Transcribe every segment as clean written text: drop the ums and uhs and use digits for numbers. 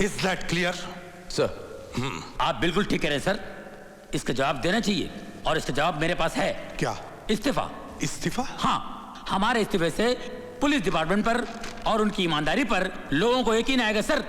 Is that clear? Sir, आप बिल्कुल ठीक कह रहे हैं सर। इसका जवाब देना चाहिए और इसका जवाब मेरे पास है। क्या? इस्तीफा। इस्तीफा? हाँ, हमारे इस्तीफे से पुलिस डिपार्टमेंट पर और उनकी ईमानदारी पर लोगों को यकीन आएगा sir.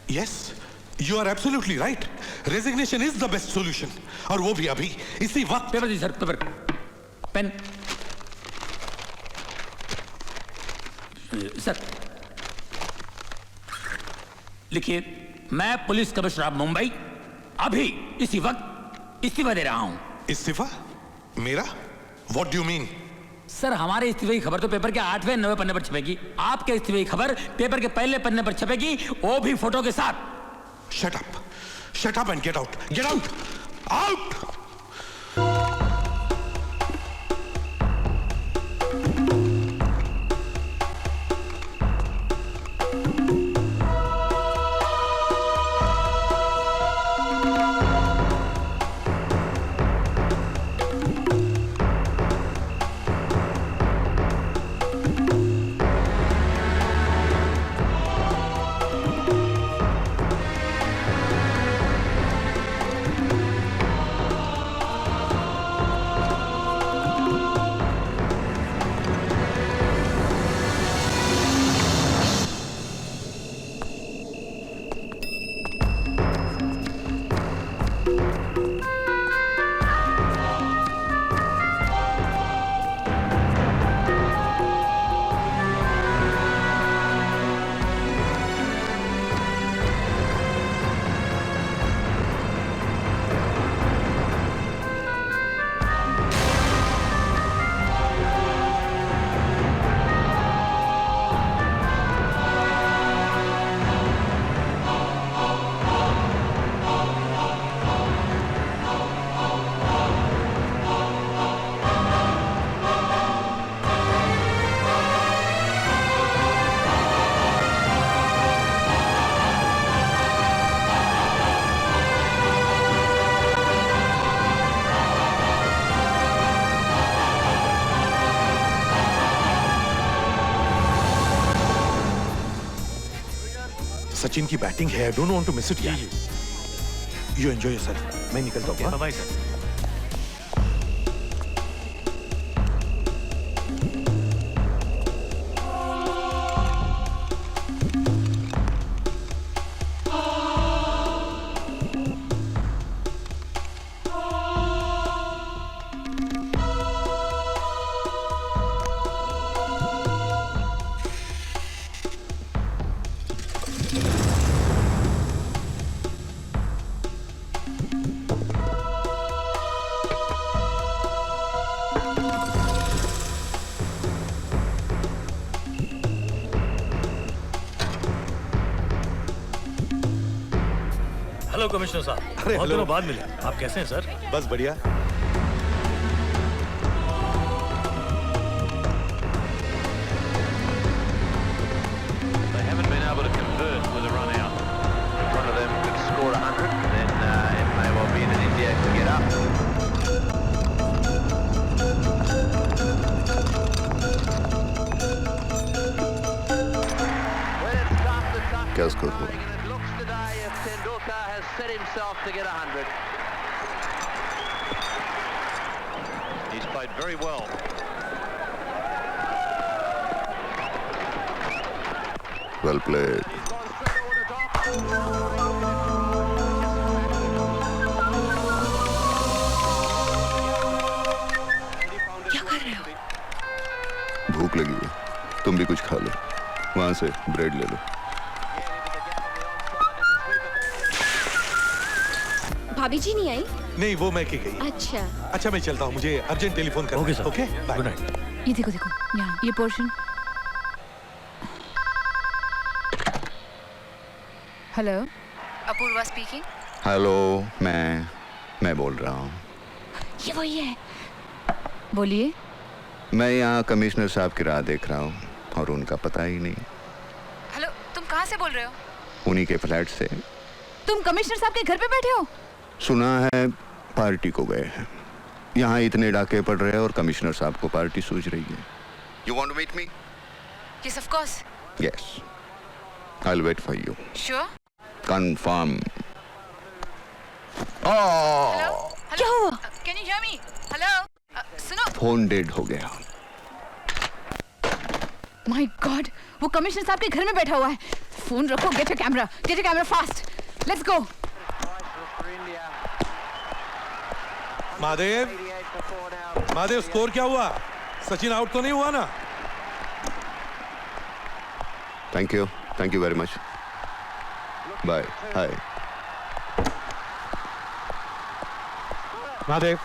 Yes, you are absolutely right. Resignation is the best solution. और वो भी अभी, इसी वक्त। पेपर दी सर, पेपर, पेन। सर, लिखिए, मैं पुलिस कमिश्नर ऑफ मुंबई अभी इसी वक्त इस्तीफा दे रहा हूं। इस्तीफा? मेरा? What do you mean? Sir, हमारे इस्तीफे की खबर तो पेपर के 8वें 9वें पन्ने पर छपेगी। आपके इस्तीफे की खबर पेपर के पहले पन्ने पर छपेगी, वो भी फोटो के साथ। Shut up. Shut up and get out. Get out. Out. Sachin की बैटिंग है, I don't want to miss it यार। यू एंजॉय योरसेल्फ, मैं निकलता हूँ। Bye sir. हेलो कमिश्नर साहब, बहुत दिनों बाद मिले। आप कैसे हैं सर? बस बढ़िया। They haven't been able to convert with a run out. One of them could score 100, and then it may well be that India could get up. क्या स्कोर हुआ? Tendulkar has set himself to get 100. He's played very well. Well played. क्या कर रहे हो? भूख लगी है, तुम भी कुछ खा लो। वहां से ब्रेड ले लो। भाभी जी नहीं आई? नहीं, वो मैं की गई। अच्छा मैं चलता हूँ, मुझे अर्जेंट टेलीफोन करना है। Okay sir. Okay, good night. ये देखो देखो, यहाँ ये portion. Hello, Apoorva speaking. Hello, मैं बोल रहा हूँ। ये वही है, बोलिए। मैं यहाँ कमिश्नर साहब की राह देख रहा हूँ और उनका पता ही नहीं। हेलो, तुम कहाँ से बोल रहे हो? उन्हीं के फ्लैट से। तुम कमिश्नर साहब के घर पे बैठे हो? सुना है पार्टी को गए हैं। यहाँ इतने डाके पड़ रहे हैं और कमिश्नर साहब को पार्टी सूझ रही है। You want to meet me? Yes, of course. Yes. I'll wait for you. Sure. Confirm. क्या हुआ? Can you hear me? Hello, सुनो। फोन डेड हो गया। माय गॉड, वो कमिश्नर साहब के घर में बैठा हुआ है। फोन रखो, get a camera fast. Let's go. Mahadev, score क्या हुआ? सचिन आउट तो नहीं हुआ ना? Thank you very much. Bye. Hi Mahadev. A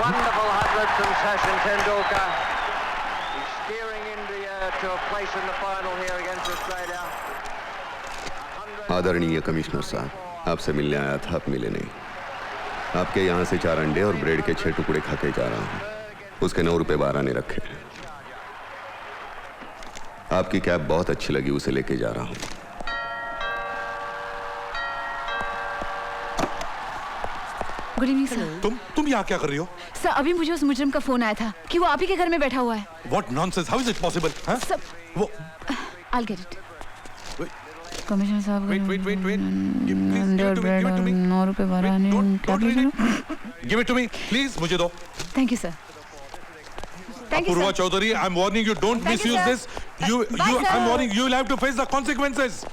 wonderful 100 from Sachin Tendulkar. He's steering India to a place in the final here against Australia. आदरणीय commissioner साहब, आपसे मिलने आया था, आप मिले नहीं। आपके यहाँ से 4 अंडे और ब्रेड के 6 टुकड़े खा के जा रहा हूँ। उसके 9 रुपए 12 ने रखे। आपकी कैब बहुत अच्छी लगी, उसे लेके जा रहा हूँ। Good evening sir. तुम यहाँ क्या कर रही हो? सर, अभी मुझे उस मुजरिम का फोन आया था कि वो आप ही के घर में बैठा हुआ है। What nonsense? How is it possible? हाँ? सर, वो I'll get it. कमिश्नर साहब, wait. Give it to me. 9 रुपए 12 ने। Don't read it. Give it to me, please. मुझे दो। Thank you sir. Apurva Chaudhary, I'm warning you. Don't Thank you, misuse sir. this. Bye, sir. I'm warning you. You'll have to face the consequences.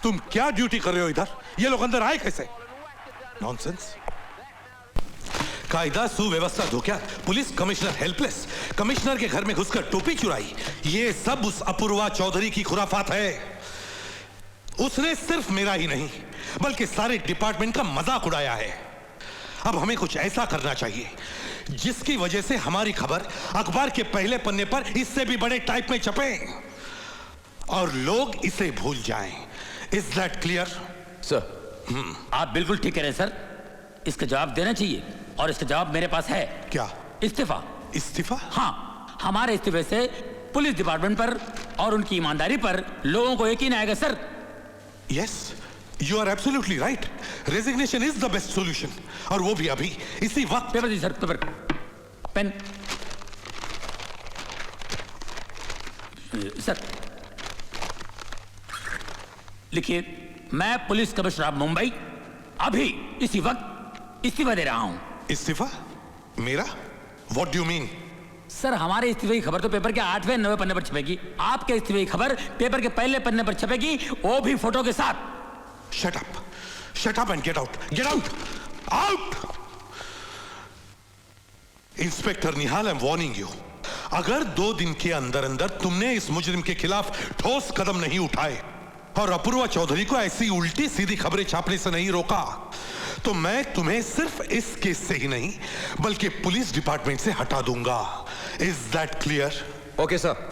तुम क्या duty कर रहे हो इधर? ये लोग अंदर आए कैसे? नॉनसेंस। कायदा सुव्यवस्था धोखा, पुलिस कमिश्नर हेल्पलेस, कमिश्नर के घर में घुसकर टोपी चुराई, ये सब उस अपूर्वा चौधरी की खुराफात है। उसने सिर्फ मेरा ही नहीं बल्कि सारे डिपार्टमेंट का मजाक उड़ाया है। अब हमें कुछ ऐसा करना चाहिए जिसकी वजह से हमारी खबर अखबार के पहले पन्ने पर इससे भी बड़े टाइप में छपे और लोग इसे भूल जाएं। Is that clear? सर, आप बिल्कुल ठीक कह रहे हैं सर। इसका जवाब देना चाहिए और इसका जवाब मेरे पास है। क्या? इस्तीफा। इस्तीफा? हाँ, हमारे इस्तीफे से पुलिस डिपार्टमेंट पर और उनकी ईमानदारी पर लोगों को यकीन आएगा sir. Yes, you are absolutely right. Resignation is the best solution, और वो भी अभी इसी वक्त। पेपर दीजिए सर, पेपर, पेन। सर लिखिए, मैं पुलिस कमिश्नर ऑफ मुंबई अभी इसी वक्त इस्तीफा दे रहा हूं। इस्तीफा? मेरा? What do you mean? Sir, हमारे इस्तीफे की खबर तो पेपर के 8वें 9वें पन्ने पर छपेगी। आपके इस्तीफे की खबर पेपर के पहले पन्ने पर छपेगी, वो भी फोटो के साथ। Shut up and get out. Get out! Out! Inspector Nihal, I'm warning you. अगर 2 दिन के अंदर अंदर तुमने इस मुजरिम के खिलाफ ठोस कदम नहीं उठाए और अपूर्वा चौधरी को ऐसी उल्टी सीधी खबरें छापने से नहीं रोका, तो मैं तुम्हें सिर्फ इस केस से ही नहीं बल्कि पुलिस डिपार्टमेंट से हटा दूंगा। Is that clear? Okay sir.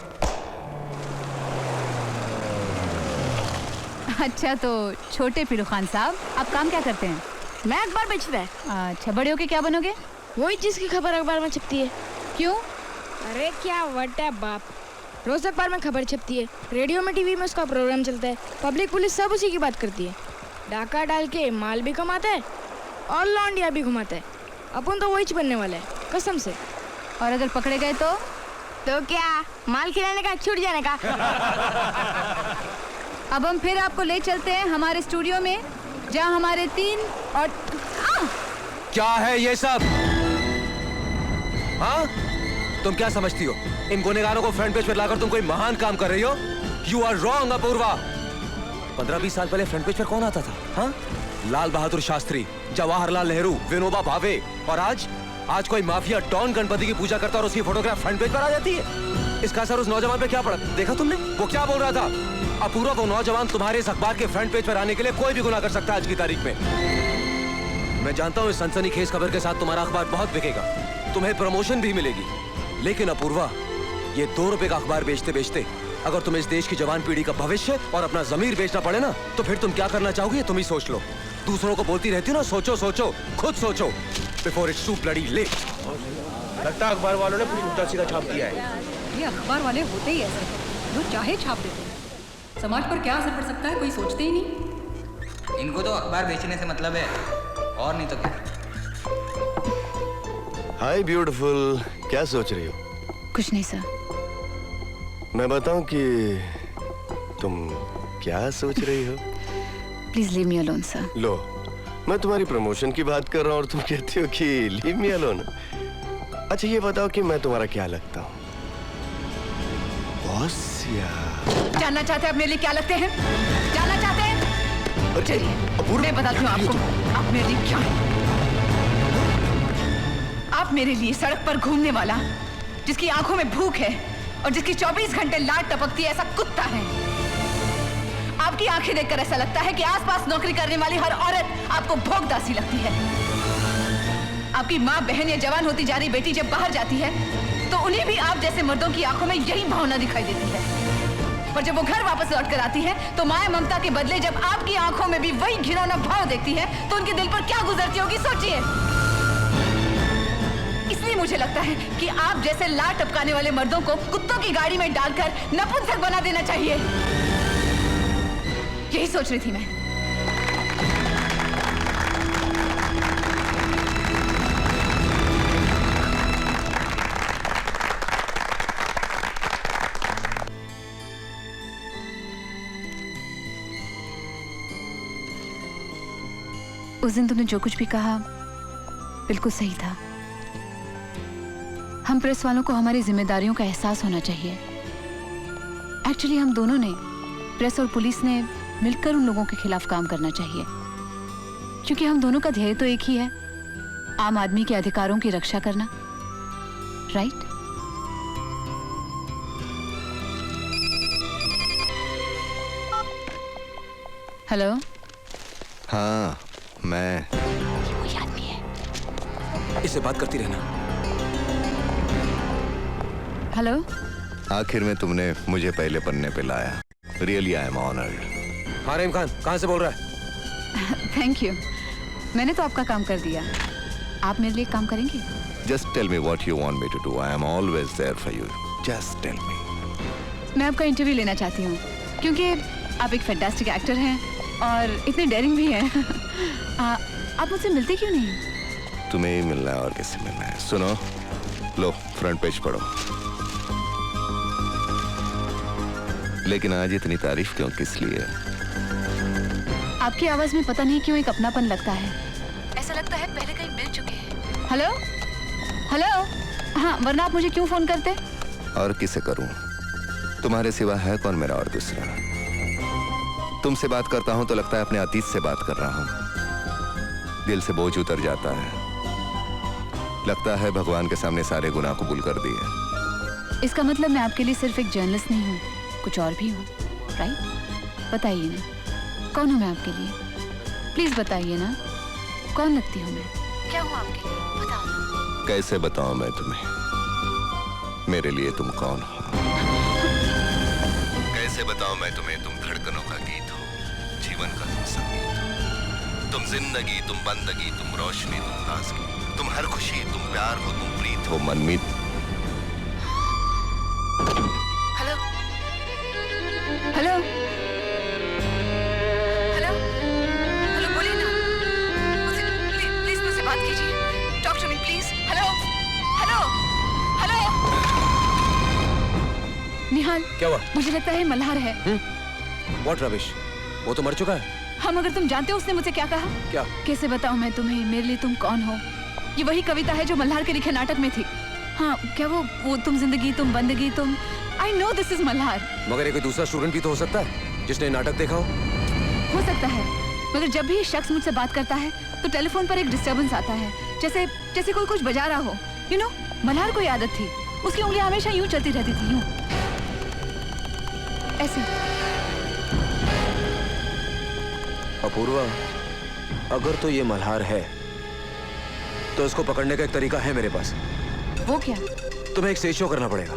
अच्छा, तो छोटे पीरू खान साहब, आप काम क्या करते हैं? मैं अखबार बेचता है। अच्छा, बड़े होके क्या बनोगे? वही चीज की खबर अखबार में छपती है। क्यों? अरे क्या वट है बाप, रोज अखबार में खबर छपती है, रेडियो में टीवी में उसका प्रोग्राम चलता है, पब्लिक पुलिस सब उसी की बात करती है। डाका डाल के माल भी कमाता है और लौंडिया भी घुमाता है। अपन तो वही बनने वाला है, कसम से। और अगर पकड़े गए तो क्या माल खिलाने का, छूट जाने का? अब हम फिर आपको ले चलते हैं हमारे स्टूडियो में, जहां हमारे 3 और क्या है ये सब? हाँ, तुम क्या समझती हो? इन गुनेगारों को फ्रंट पेज पर लाकर तुम कोई महान काम कर रही हो? You are wrong Apoorva. 15-20 साल पहले फ्रंट पेज पर कौन आता था? हाँ, लाल बहादुर शास्त्री, जवाहरलाल नेहरू, विनोबा भावे, और आज कोई माफिया डॉन गणपति की पूजा करता और उसकी फोटोग्राफ फ्रंट पेज पर आ जाती है। इसका असर उस नौजवान पे क्या पड़ा, देखा तुमने? वो क्या बोल रहा था? अपूर्वा, वो नौजवान तुम्हारे इस अखबार के फ्रंट पेज पर आने के लिए कोई भी गुनाह कर सकता है आज की तारीख में। मैं जानता हूँ इस सनसनीखेज खबर के साथ तुम्हारा अखबार बहुत बिकेगा, तुम्हें प्रमोशन भी मिलेगी, लेकिन अपूर्वा, ये 2 रुपए का अखबार बेचते बेचते अगर तुम्हें इस देश की जवान पीढ़ी का भविष्य और अपना जमीर बेचना पड़े ना, तो फिर तुम क्या करना चाहोगे तुम ही सोच लो। दूसरों को बोलती रहती हो ना, सोचो सोचो, खुद सोचो, before it's too bloody late. लगता है अखबार वालों ने पूरी उल्टा सीधा छाप दिया है। ये अखबार वाले होते ही ऐसे, जो चाहे छाप देते हैं। समाज पर क्या असर पड़ सकता है कोई सोचते ही नहीं। इनको तो अखबार बेचने से मतलब है, और नहीं तो क्या। हाय ब्यूटीफुल, क्या सोच रही हो? कुछ नहीं सर। मैं बताऊं कि तुम क्या सोच रही हो? Please leave me alone sir. लो, मैं तुम्हारी प्रमोशन की बात कर रहा हूँ और तुम कहती हो कि लीव मी अलोन। अच्छा ये बताओ कि मैं तुम्हारा क्या लगता हूँ, बॉस या? जानना चाहते हैं आप मेरे लिए क्या लगते हैं? जानना चाहते हैं? चलिए मैं बताती हूँ आपको आप मेरे लिए क्या है। आप मेरे लिए सड़क पर घूमने वाला, जिसकी आंखों में भूख है और जिसकी 24 घंटे लाट टपकती है, ऐसा कुत्ता है। आपकी आंखें देखकर ऐसा लगता है कि आसपास नौकरी करने वाली हर औरत आपको भोगदासी लगती है। आपकी माँ, बहन या जवान होती जा रही बेटी जब बाहर जाती है तो उन्हें भी आप जैसे मर्दों की आंखों में यही भावना दिखाई देती है। पर जब वो घर वापस लौट कर आती है तो माया ममता के बदले जब आपकी आंखों में भी वही घिनौना भाव देखती है तो उनके दिल पर क्या गुजरती होगी, सोचिए। इसलिए मुझे लगता है कि आप जैसे लाट टपकाने वाले मर्दों को कुत्तों की गाड़ी में डालकर नपुंसक बना देना चाहिए। यही सोच रही थी मैं। उस दिन तुमने जो कुछ भी कहा बिल्कुल सही था। हम प्रेस वालों को हमारी जिम्मेदारियों का एहसास होना चाहिए। एक्चुअली हम दोनों ने, प्रेस और पुलिस ने मिलकर उन लोगों के खिलाफ काम करना चाहिए, क्योंकि हम दोनों का ध्येय तो एक ही है, आम आदमी के अधिकारों की रक्षा करना। राइट? हेलो। हाँ मैं। कोई आदमी है। इससे बात करती रहना। हेलो। आखिर में तुमने मुझे पहले पन्ने पे लाया। Really I am honoured. हाँ रहीम खान, कहाँ से बोल रहा है? Thank you. मैंने तो आपका काम कर दिया, आप मेरे लिए काम करेंगे? Just tell me what you want me to do. I am always there for you. Just tell me. मैं आपका इंटरव्यू लेना चाहती हूँ क्योंकि आप एक फैंटास्टिक एक्टर हैं और इतने डेयरिंग भी हैं। आप मुझसे मिलते क्यों नहीं? तुम्हें ही मिलना है और किससे मिलना है? सुनो, लो फ्रंट पेज पढ़ो। लेकिन आज इतनी तारीफ क्यों, किस लिए? आपकी आवाज में पता नहीं क्यों एक अपनापन लगता है। ऐसा लगता है पहले कहीं मिल चुके हैं। Hello hello. हाँ, वरना आप मुझे क्यों फोन करते? और किसे करूं? तुम्हारे सिवा है कौन मेरा और दूसरा? तुमसे बात करता हूं तो लगता है अपने अतीत से बात कर रहा हूं। दिल से बोझ उतर जाता है। लगता है भगवान के सामने सारे गुनाह कबूल कर दिए। इसका मतलब मैं आपके लिए सिर्फ एक जर्नलिस्ट नहीं हूँ, कुछ और भी हूँ। राइट? बताइए ना, कौन हूँ मैं आपके लिए? प्लीज बताइए ना, कौन लगती हूँ मैं? क्या हूँ आपके लिए? बताओ ना। कैसे बताऊं मैं तुम्हें मेरे लिए तुम कौन हो? कैसे बताऊं मैं तुम्हें? तुम धड़कनों का गीत हो, जीवन का तुम संगीत हो। तुम जिंदगी, तुम बंदगी, तुम रोशनी, तुम ताजगी, तुम हर खुशी, तुम प्यार हो, तुम प्रीत हो, मनमीत। हेलो हेलो हेलो हेलो, बोलिए ना, मुझसे प्लीज मुझसे बात कीजिए। Talk to me please. Hello hello hello. Nihal, क्या हुआ? मुझे लगता है मल्हार है। व्हाट रबिश, वो तो मर चुका है। हम, अगर तुम जानते हो उसने मुझसे क्या कहा? क्या? कैसे बताऊं मैं तुम्हें, मेरे लिए तुम कौन हो? ये वही कविता है जो मल्हार के लिखे नाटक में थी। हाँ, क्या वो तुम जिंदगी, तुम बंदगी, तुम। I know this is Malhar. मगर ये कोई दूसरा स्टूडेंट भी तो हो सकता है जिसने नाटक देखा हो सकता है, मगर जब भी ये शख्स मुझसे बात करता है तो टेलीफोन पर एक डिस्टर्बेंस आता है, जैसे कोई कुछ बजा रहा हो। यू नो, मल्हार को आदत थी, उसकी उंगलियां हमेशा यूं चलती रहती थी, यूं ऐसे। अपूर्वा, अगर तो ये मल्हार है तो इसको पकड़ने का एक तरीका है मेरे पास। वो क्या? तुम्हें एक स्टेज शो करना पड़ेगा।